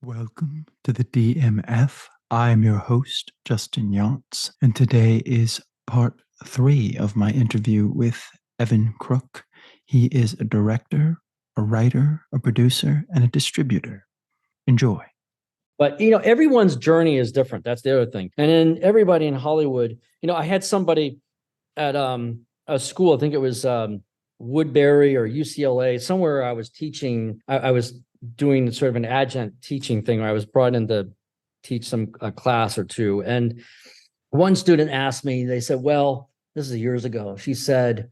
Welcome to the DMF. I am your host, Justin Yance, and today is part 3 of my interview with Evan Crooke. He is a director, a writer, a producer, and a distributor. Enjoy. But, everyone's journey is different. That's the other thing. And then everybody in Hollywood, I had somebody at a school, I think it was Woodbury or UCLA, somewhere I was teaching. I was doing sort of an adjunct teaching thing where I was brought in to teach a class or two. And one student asked me, they said, well, this is years ago. She said,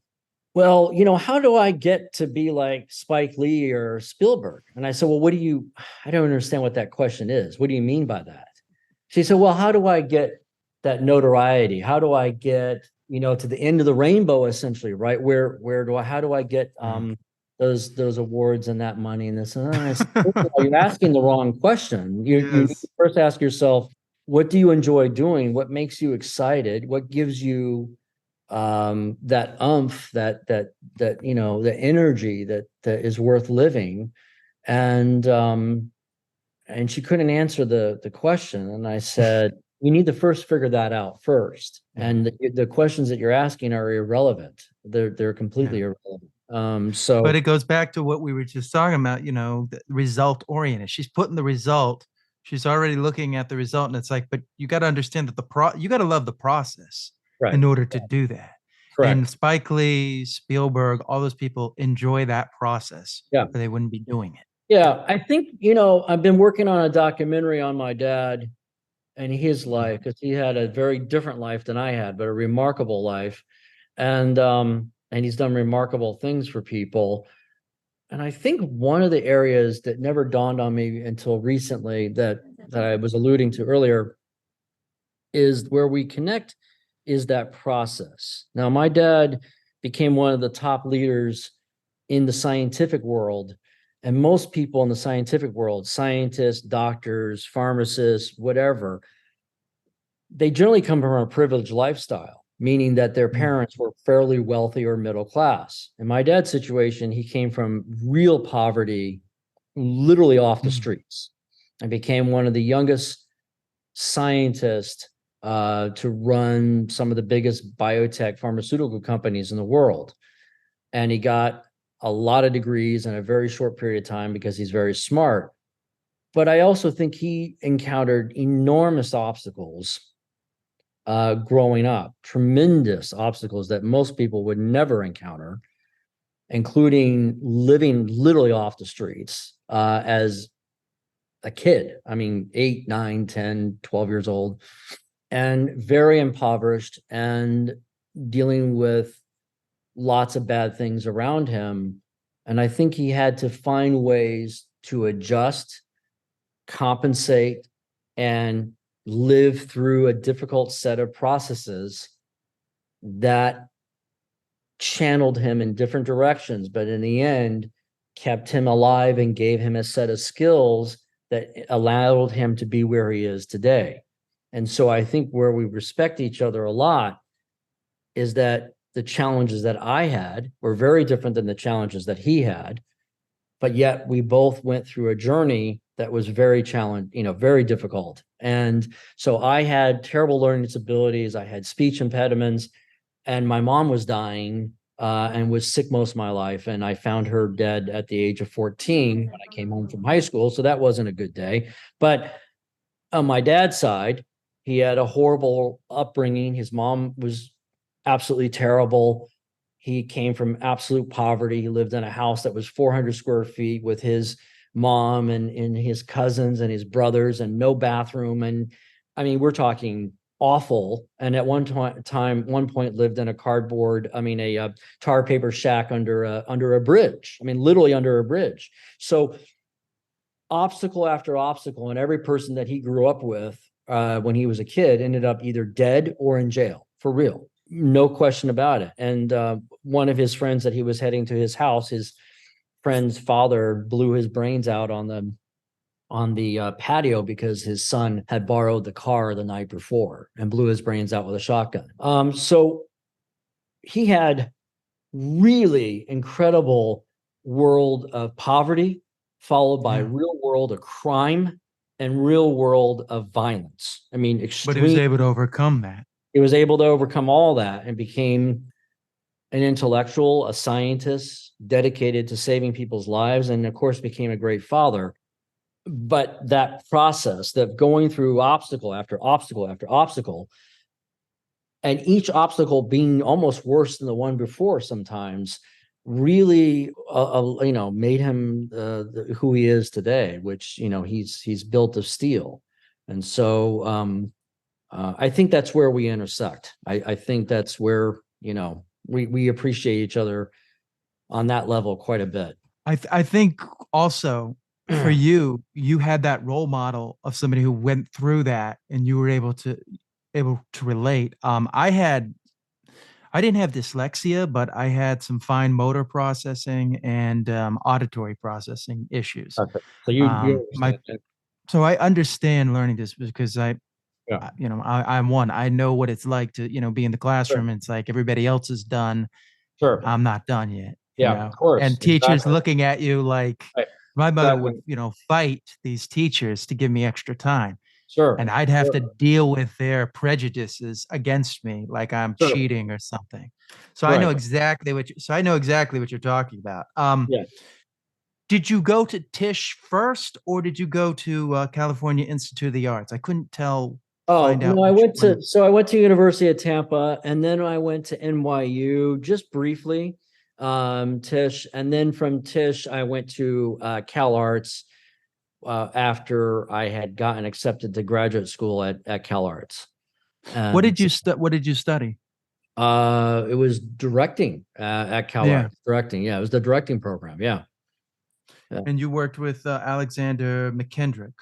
well, how do I get to be like Spike Lee or Spielberg? And I said, well, I don't understand what that question is. What do you mean by that? She said, well, how do I get that notoriety? How do I get, to the end of the rainbow, essentially, right? How do I get those awards and that money and this? And I said, you're asking the wrong question. You need to first ask yourself, what do you enjoy doing? What makes you excited? What gives you that umph, that the energy that is worth living? And she couldn't answer the question. And I said, you need to first figure that out first. And the questions that you're asking are irrelevant. They're completely irrelevant. But it goes back to what we were just talking about, the result oriented. She's putting the result. She's already looking at the result, and it's like, but you got to understand that you got to love the process in order to do that. Correct. And Spike Lee, Spielberg, all those people enjoy that process, or they wouldn't be doing it. Yeah, I think, I've been working on a documentary on my dad and his life, because he had a very different life than I had, but a remarkable life. And he's done remarkable things for people. And I think one of the areas that never dawned on me until recently that I was alluding to earlier is where we connect is that process. Now, my dad became one of the top leaders in the scientific world. And most people in the scientific world, scientists, doctors, pharmacists, whatever, they generally come from a privileged lifestyle, meaning that their parents were fairly wealthy or middle class. In my dad's situation, he came from real poverty, literally off the streets, and became one of the youngest scientists to run some of the biggest biotech pharmaceutical companies in the world. And he got a lot of degrees in a very short period of time because he's very smart. But I also think he encountered enormous obstacles growing up, tremendous obstacles that most people would never encounter, including living literally off the streets as a kid. I mean, 8, 9, 10, 12 years old, and very impoverished and dealing with lots of bad things around him. And I think he had to find ways to adjust, compensate, and live through a difficult set of processes that channeled him in different directions, but in the end kept him alive and gave him a set of skills that allowed him to be where he is today. And so I think where we respect each other a lot is that the challenges that I had were very different than the challenges that he had, but yet we both went through a journey that was very very difficult. And so I had terrible learning disabilities. I had speech impediments, and my mom was dying and was sick most of my life. And I found her dead at the age of 14 when I came home from high school. So that wasn't a good day. But on my dad's side, he had a horrible upbringing. His mom was absolutely terrible. He came from absolute poverty. He lived in a house that was 400 square feet with his mom and his cousins and his brothers, and no bathroom. And I mean, we're talking awful. And at one point lived in a tar paper shack under a bridge. I mean, literally under a bridge. So obstacle after obstacle, and every person that he grew up with when he was a kid ended up either dead or in jail, for real. No question about it. And one of his friends that he was heading to his house, his friend's father blew his brains out on the patio because his son had borrowed the car the night before and blew his brains out with a shotgun. So he had really incredible world of poverty, followed by real world of crime, and real world of violence. I mean, But he was extreme. able to overcome that. He was able to overcome all that and became an intellectual, a scientist dedicated to saving people's lives, and of course became a great father. But that process, that going through obstacle after obstacle after obstacle, and each obstacle being almost worse than the one before sometimes, really made him who he is today, which he's built of steel. And so I think that's where we intersect. I think that's where we appreciate each other on that level quite a bit. I think also for you, you had that role model of somebody who went through that, and you were able to relate. I didn't have dyslexia, but I had some fine motor processing and auditory processing issues. Okay. So you My understand it. so I understand learning this because Yeah. I'm one. I know what it's like to be in the Sure. classroom. It's like everybody else is done. Sure. I'm not done yet, Yeah, of course. and teachers Exactly. looking at you like Right. my mother would, Exactly. fight these teachers to give me extra time. And Sure. I'd have to Sure. deal with their prejudices against me, like I'm Sure. cheating or something. So I know Right. exactly what you're talking about. Yeah. Did you go to Tisch first, or did you go to California Institute of the Arts? I couldn't tell. Oh, Find out no, which one. I went to University of Tampa, and then I went to NYU just briefly, Tisch, and then from Tisch I went to Cal Arts after I had gotten accepted to graduate school at Cal Arts. And What did you study? it was directing at Cal Yeah, Arts. Directing, yeah, it was the directing program. Yeah. Yeah. and you worked with Alexander McKendrick.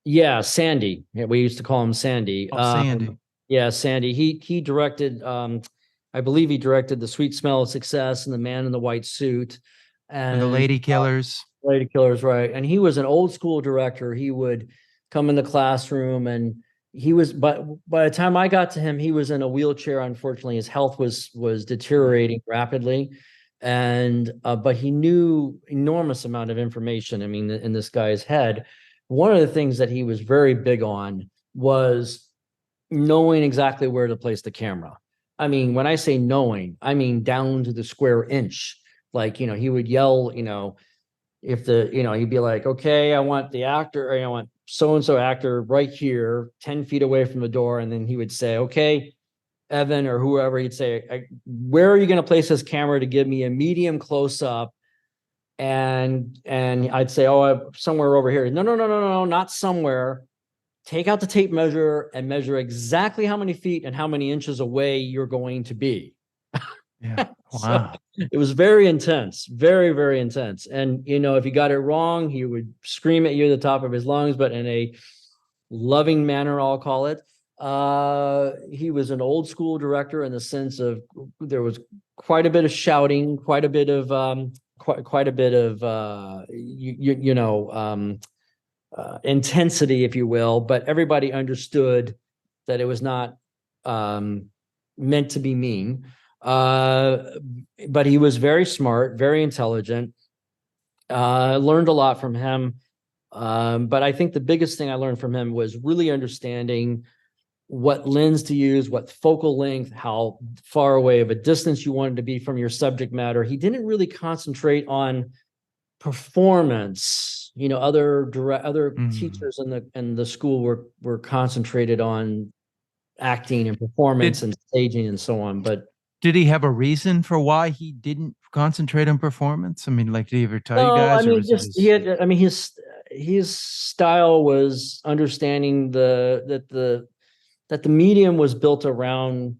Yeah, Sandy. Yeah, we used to call him Sandy. Oh, Sandy, Yeah, Sandy. He directed. I believe he directed The Sweet Smell of Success and The Man in the White Suit, and the and Lady Killers. Lady Killers, right? And he was an old school director. He would come in the classroom, and he was. But by the time I got to him, he was in a wheelchair. Unfortunately, his health was deteriorating rapidly, and but he knew enormous amount of information. I mean, in this guy's head. One of the things that he was very big on was knowing exactly where to place the camera. I mean, when I say knowing, I mean down to the square inch. Like, he would yell, if he'd be like, okay, I want the actor, or I want so-and-so actor right here, 10 feet away from the door. And then he would say, okay, Evan or whoever, he'd say, where are you going to place this camera to give me a medium close up? And I'd say, oh, somewhere over here. No, not somewhere. Take out the tape measure and measure exactly how many feet and how many inches away you're going to be. Yeah. So Wow. it was very intense, very, very intense. And if you got it wrong, he would scream at you at the top of his lungs, but in a loving manner, I'll call it. He was an old school director in the sense of there was quite a bit of shouting, quite a bit of intensity, if you will, but everybody understood that it was not meant to be mean. But he was very smart, very intelligent. Learned a lot from him. But I think the biggest thing I learned from him was really understanding what lens to use, what focal length, how far away of a distance you wanted to be from your subject matter. He didn't really concentrate on performance. Other teachers in the school were concentrated on acting and performance Did and staging and so on. But did he have a reason for why he didn't concentrate on performance? I mean, like, did he ever tell you no, I guys, or mean, was it just he just had. I mean, his style was understanding that the medium was built around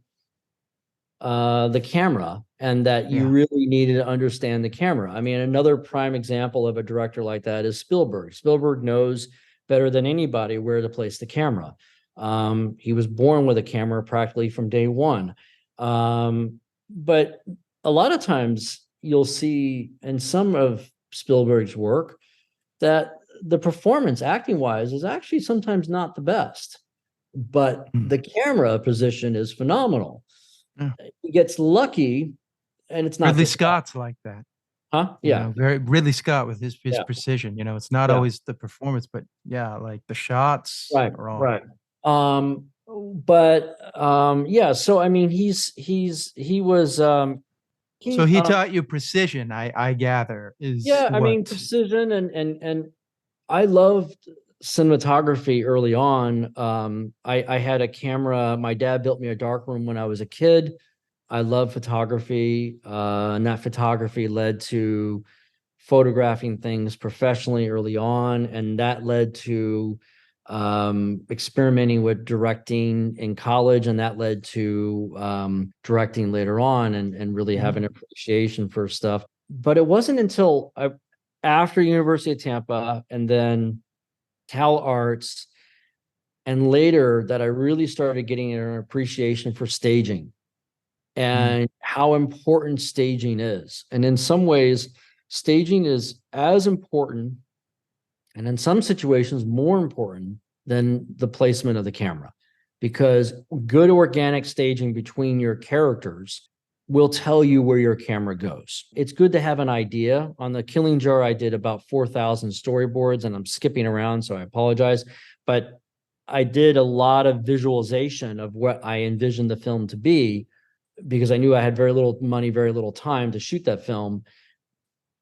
the camera, and that you yeah, really needed to understand the camera. I mean, another prime example of a director like that is Spielberg. Spielberg knows better than anybody where to place the camera. He was born with a camera practically from day one. But a lot of times you'll see in some of Spielberg's work that the performance acting wise is actually sometimes not the best, but mm, the camera position is phenomenal. yeah. He gets lucky, and it's not Ridley just that. Scott's like that. Huh? You Yeah. know, very Ridley Scott with his Yeah. precision. You know, it's not Yeah. always the performance, but yeah, like the shots Right. are all. Right. But yeah, so I mean he was So he he taught you precision, I gather, is yeah, I mean what. precision and I loved cinematography early on. I had a camera. My dad built me a darkroom when I was a kid. I love photography, and that photography led to photographing things professionally early on, and that led to experimenting with directing in college, and that led to directing later on, and really having Mhm. appreciation for stuff. But it wasn't until after University of Tampa and then Cal Arts and later that I really started getting an appreciation for staging Mhm. and how important staging is. And in some ways, staging is as important, and in some situations, more important than the placement of the camera, because good organic staging between your characters will tell you where your camera goes. It's good to have an idea. On the Killing Jar, I did about 4,000 storyboards, and I'm skipping around, so I apologize. But I did a lot of visualization of what I envisioned the film to be because I knew I had very little money, very little time to shoot that film.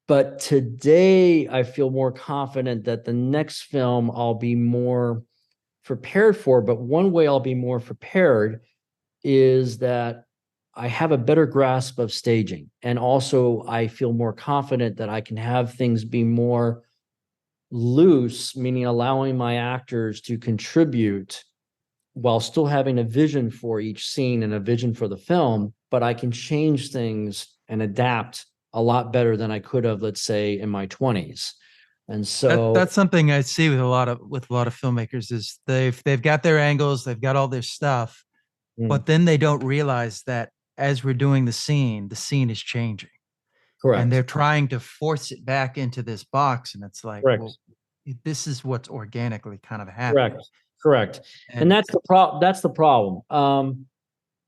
But today I feel more confident that the next film I'll be more prepared for. But one way I'll be more prepared is that I have a better grasp of staging. And also, I feel more confident that I can have things be more loose, meaning allowing my actors to contribute while still having a vision for each scene and a vision for the film, but I can change things and adapt a lot better than I could have, let's say, in my 20s. And so, That's something I see with a lot of filmmakers is they've got their angles, they've got all their stuff, mm, but then they don't realize that as we're doing the scene is changing. And correct, they're trying to force it back into this box. And it's like, well, correct, this is what's organically kind of happening. correct, correct. And And that's the problem. That's the problem.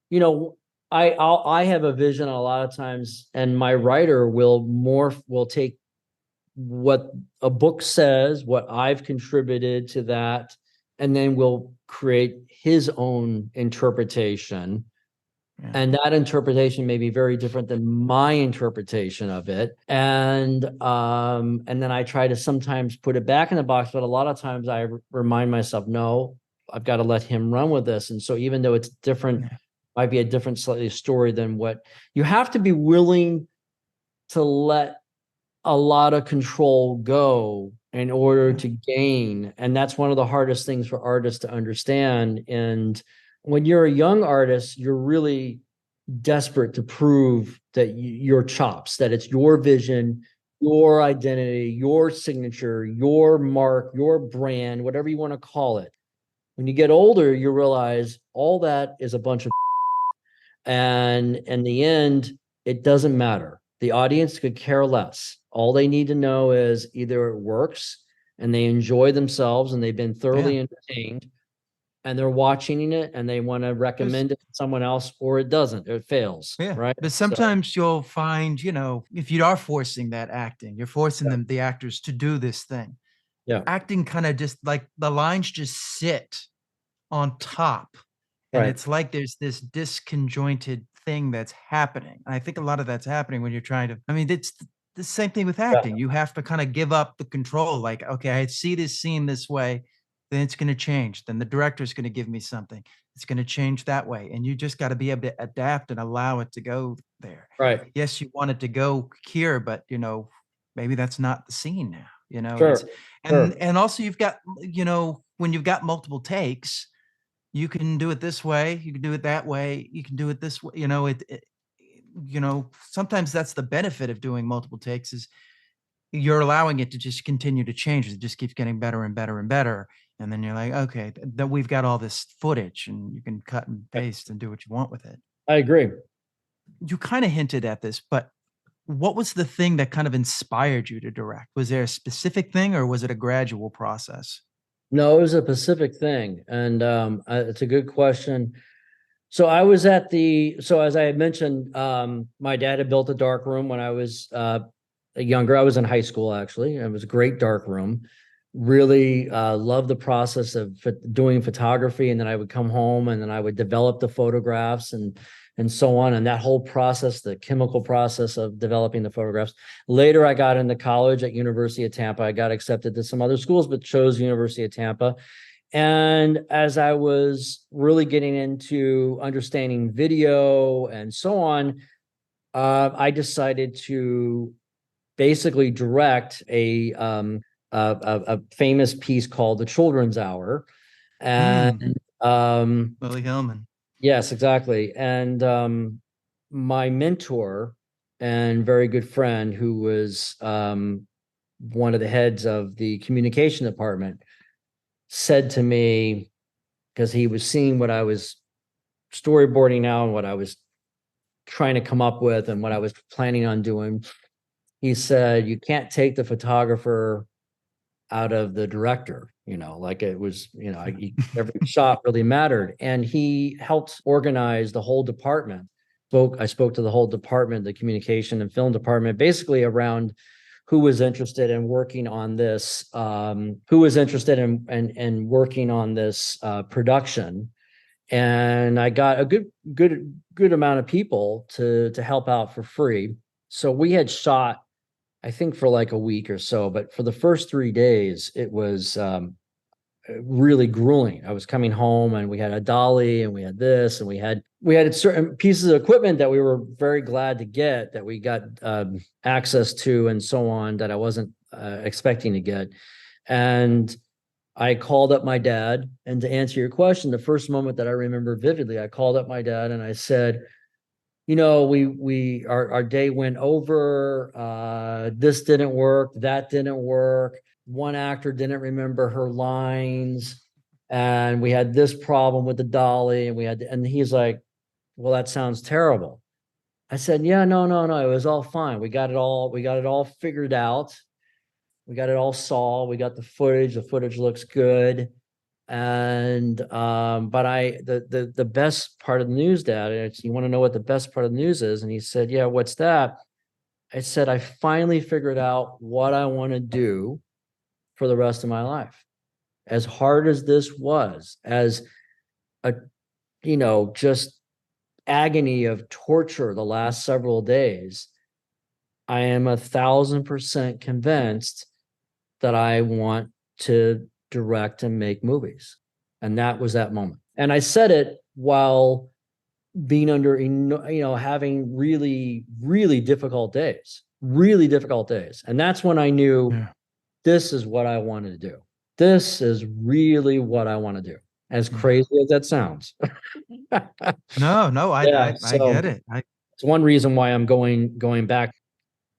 You know, I have a vision a lot of times, and my writer will take what a book says, what I've contributed to that, and then will create his own interpretation. yeah, And that interpretation may be very different than my interpretation of it. And then I try to sometimes put it back in the box, but a lot of times I remind myself, no, I've got to let him run with this. And so even though it's different, yeah, might be a different slightly story than what you have to be willing to let a lot of control go in order yeah. to gain. And that's one of the hardest things for artists to understand. And when you're a young artist, you're really desperate to prove that your chops, that it's your vision, your identity, your signature, your mark, your brand, whatever you want to call it. When you get older, you realize all that is a bunch of and in the end, it doesn't matter. The audience could care less. All they need to know is either it works and they enjoy themselves and they've been Yeah. thoroughly entertained and they're watching it and they want to There's, recommend it to someone else, or it doesn't, it fails, yeah. right? But So, sometimes you'll find, you know, if you are forcing that acting, you're forcing yeah, the actors to do this thing. yeah, Acting kind of just like the lines just sit on top. And right. it's like there's this disconjointed thing that's happening. And I think a lot of that's happening when you're trying to, I mean, it's the same thing with Yeah, acting. You have to kind of give up the control. Like, okay, I see this scene this way, then it's going to change. Then the director's going to give me something. It's going to change that way. And you just got to be able to adapt and allow it to go there. right. Yes, you want it to go here, but you know, maybe that's not the scene now. You know, it's Sure, sure. and also you've got, you know, when you've got multiple takes, you can do it this way, you can do it that way, you can do it this way, you know, you know, sometimes that's the benefit of doing multiple takes is you're allowing it to just continue to change. It just keeps getting better and better and better. And then you're like, okay, that we've got all this footage and you can cut and paste and do what you want with it. I agree. You kind of hinted at this, but what was the thing that kind of inspired you to direct? Was there a specific thing or was it a gradual process? No, it was a Pacific thing. And it's a good question. So I was at the, so as I had mentioned, my dad had built a dark room when I was younger. I was in high school actually. It was a great dark room. Really loved the process of doing photography, and then I would come home and then I would develop the photographs and so on. And that whole process, the chemical process of developing the photographs. Later, I got into college at University of Tampa. I got accepted to some other schools, but chose University of Tampa. And as I was really getting into understanding video and so on, I decided to basically direct a famous piece called The Children's Hour. Mm, And Lily Hillman. yes, exactly. And my mentor and very good friend, who was one of the heads of the communication department, said to me, because he was seeing what I was storyboarding now and what I was trying to come up with and what I was planning on doing, he said, "You can't take the photographer out of the director." Like it was, every shot really mattered. And he helped organize the whole department. I spoke to the whole department, the communication and film department, basically around who was interested in working on this, who was interested in working on this production. And I got a good amount of people to help out for free. So we had shot, I think, for like a week or so, but for the first 3 days, it was really grueling. I was coming home and we had a dolly and we had this and we had certain pieces of equipment that we were very glad to get, that we got access to and so on, that I wasn't expecting to get. And I called up my dad, and to answer your question, the first moment that I remember vividly, I called up my dad and I said, our day went over. This didn't work. That didn't work. One actor didn't remember her lines, and we had this problem with the dolly, and he's like, "Well, that sounds terrible." I said, "Yeah, no, no, no. It was all fine. We got it all figured out. We got it all solved. We got the footage. The footage looks good." And but the best part of the news, Dad, you want to know what the best part of the news is? And he said, "Yeah, what's that?" I said, "I finally figured out what I want to do for the rest of my life. As hard as this was, as a just agony of torture the last several days, I am 1,000% convinced that I want to direct and make movies." And that was that moment. And I said it while being under, having really, really difficult days, really difficult days. And that's when I knew, Yeah. this is what I wanted to do. This is really what I want to do. As Yeah. crazy as that sounds. No, no, Yeah. I get So it. it's one reason why I'm going back.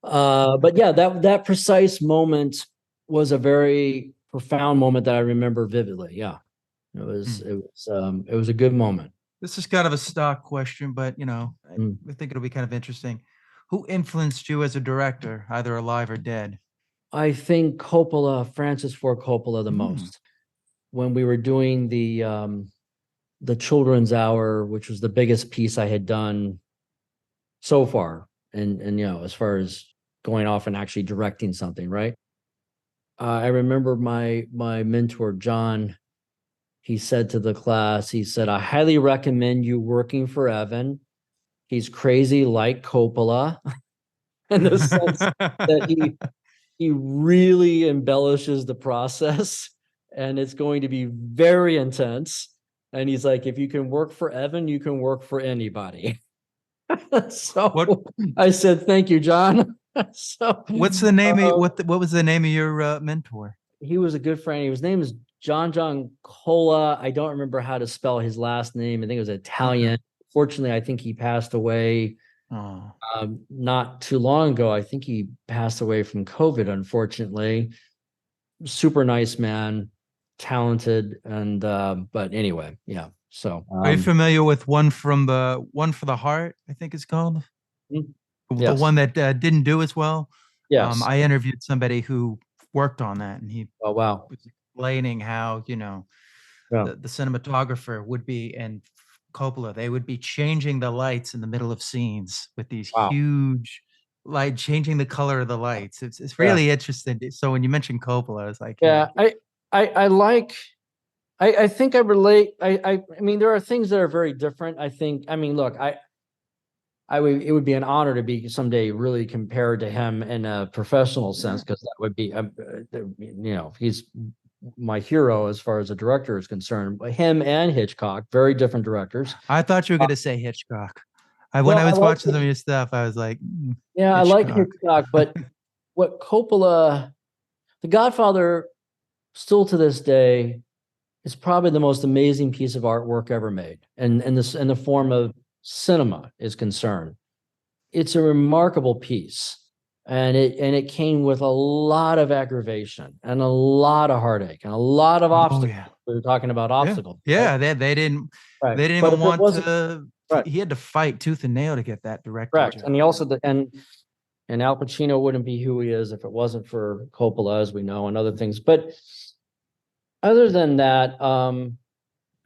But yeah, that precise moment was a very profound moment that I remember vividly. Yeah. Hmm. It was a good moment. This is kind of a stock question, but Mm. I think it'll be kind of interesting. Who influenced you as a director, either alive or dead? I think Francis Ford Coppola the Hmm. most. When we were doing the Children's Hour, which was the biggest piece I had done so far, and as far as going off and actually directing something, right? I remember my mentor John. He said to the class, he said, "I highly recommend you working for Evan. He's crazy like Coppola," in the sense that he really embellishes the process, and it's going to be very intense. And he's like, "If you can work for Evan, you can work for anybody." What So I said, "Thank you, John." So what's the name of what was the name of your mentor? he was a good friend. His name is John Cola. I don't remember how to spell his last name. I think it was Okay. Italian. Fortunately, I think he passed away Oh. not too long ago. I think he passed away from COVID, unfortunately. Super nice man, talented, and but anyway, yeah. So Are you familiar with One for the Heart, I think it's called? The yes, one that didn't do as well. yes. I interviewed somebody who worked on that, and he Oh wow. was explaining how, Yeah. the cinematographer would be, and Coppola, they would be changing the lights in the middle of scenes with these Wow. huge like changing the color of the lights. It's Yeah. really interesting. So when you mentioned Coppola, I was like, yeah, Yeah. I like, I think I relate. I mean, there are things that are very different. I think, I mean, look, I would, it would be an honor to be someday really compared to him in a professional sense, because that would be, you know, he's my hero as far as a director is concerned. But him and Hitchcock, very different directors. I thought you were Uh, gonna say Hitchcock. When well, I I was like, watching some of your stuff, I was like, yeah, I like Hitchcock. Hitchcock, but what Coppola, The Godfather, still to this day, is probably the most amazing piece of artwork ever made, and this in the form of cinema is concerned. It's a remarkable piece, and it came with a lot of aggravation and a lot of heartache and a lot of Oh obstacles. yeah, We were talking about yeah, obstacles, right? yeah. Right. They didn't But even if it want wasn't to. right, He had to fight tooth and nail to get that directing correct, and he job. also and Al Pacino wouldn't be who he is if it wasn't for Coppola, as we know, and other things. But other than that,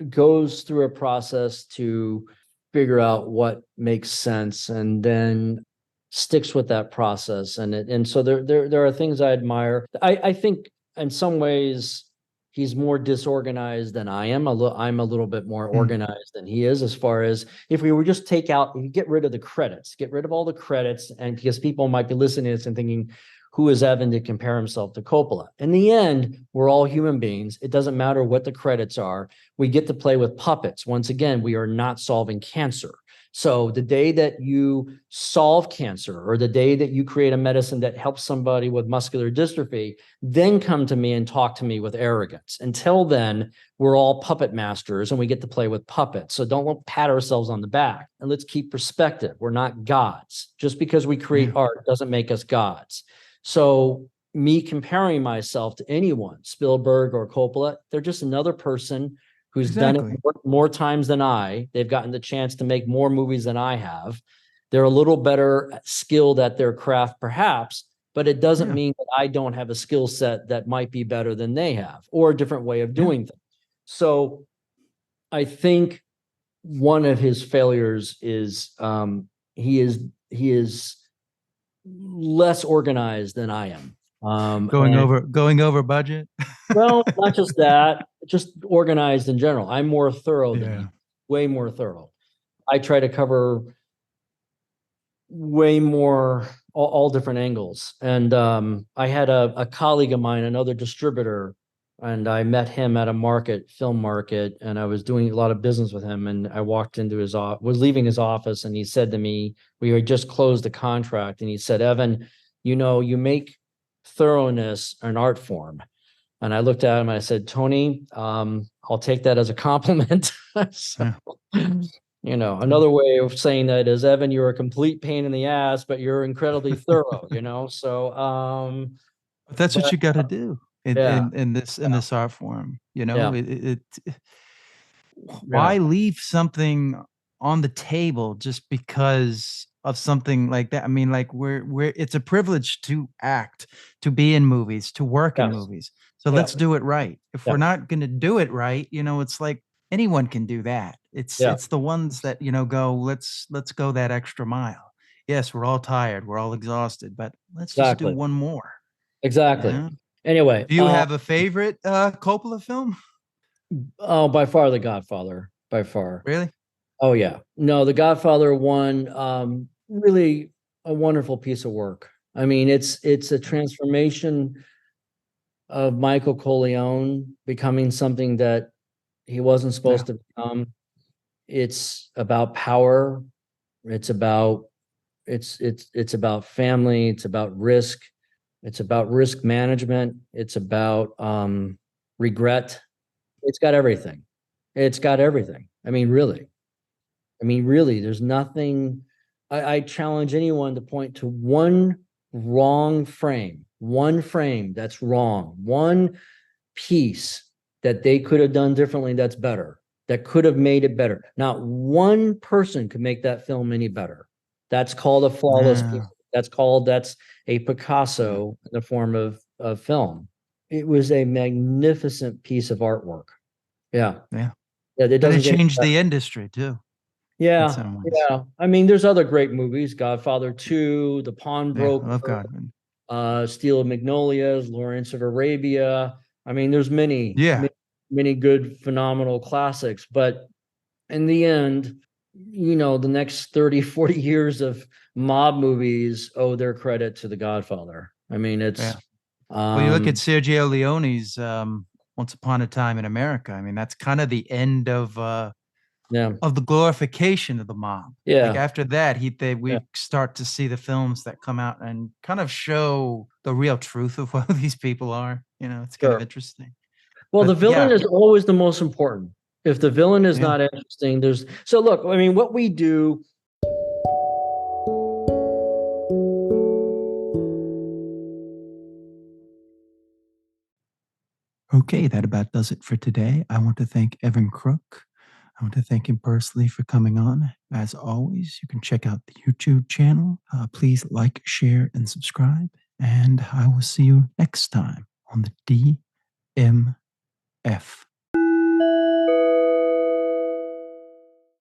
goes through a process to figure out what makes sense, and then sticks with that process. And so there are things I admire. I think in some ways he's more disorganized than I am. I'm a little bit more Hmm. organized than he is, as far as if we were just take out, get rid of the credits, get rid of all the credits, and because people might be listening to this and thinking, who is Evan to compare himself to Coppola? In the end, we're all human beings. It doesn't matter what the credits are. We get to play with puppets. Once again, we are not solving cancer. So the day that you solve cancer, or the day that you create a medicine that helps somebody with muscular dystrophy, then come to me and talk to me with arrogance. Until then, we're all puppet masters and we get to play with puppets. So don't pat ourselves on the back, and let's keep perspective. We're not gods. Just because we create Yeah, art doesn't make us gods. So me comparing myself to anyone, Spielberg or Coppola, they're just another person who's done it exactly. more times than I. They've gotten the chance to make more movies than I have. They're a little better skilled at their craft, perhaps, but it doesn't Yeah, mean that I don't have a skill set that might be better than they have, or a different way of yeah. doing things. So I think one of his failures is he is less organized than I am. And Going over budget. well, not just that, just organized in general. I'm more thorough than he, Yeah. way more thorough. I try to cover way more, all different angles. And I had a colleague of mine, another distributor, and I met him at a market, film market, and I was doing a lot of business with him. And I walked into his office, was leaving his office, and he said to me, we had just closed the contract, and he said, Evan, you know, you make thoroughness an art form. And I looked at him and I said, Tony, I'll take that as a compliment. So, Yeah. you know, another way of saying that is, Evan, you're a complete pain in the ass, but you're incredibly thorough, you know? So, But that's what but you got to do yeah, in this art form. You know, yeah, yeah, why leave something on the table just because of something like that? I mean, like we're it's a privilege to act, to be in movies, to work in yes, movies. So yeah, let's do it right. If we're yeah, not going to do it right, you know, it's like anyone can do that. yeah, It's the ones that, you know, go, let's go that extra mile. Yes, we're all tired, we're all exhausted, but let's just do exactly, one more. exactly. Yeah. Anyway, Do you have a favorite Coppola film? oh, by far The Godfather, by far. Really? Oh yeah. No, The Godfather one, really a wonderful piece of work. I mean, it's a transformation of Michael Corleone becoming something that he wasn't Yeah. supposed to become. It's about power. It's about it's about family. It's about risk. It's about risk management. It's about regret. It's got everything. It's got everything. I mean, really. I mean, really, there's nothing. I challenge anyone to point to one frame that's wrong, one piece that they could have done differently that's better, that could have made it better. Not one person could make that film any better. That's called a flawless piece. Yeah. That's a Picasso in the form of film. It was a magnificent piece of artwork. Yeah. Yeah. Yeah, it And it doesn't get any changed better. the industry too. in Yeah, some ways. yeah. I mean, there's other great movies: Godfather 2, The Yeah, I love Pawnbroker, Godwin. Steel of Magnolias, Lawrence of Arabia. I mean, there's Yeah, many good, phenomenal classics. But in the end, the next 30, 40 years of mob movies owe their credit to The Godfather. I mean, yeah. it's Well, you look at um Sergio Leone's Once Upon a Time in America. I mean, that's kind of the end yeah, of the glorification of the mob. Like yeah, after that, yeah, we start to see the films that come out and kind of show the real truth of who these people are. You know, it's kind of sure. interesting. Well, the But villain yeah, is always the most important. If the villain is yeah. not interesting, there's so look, I mean, what we do. Okay, that about does it for today. I want to thank Evan Crooke. I want to thank him personally for coming on. As always, you can check out the YouTube channel. Please like, share, and subscribe. And I will see you next time on the DMF.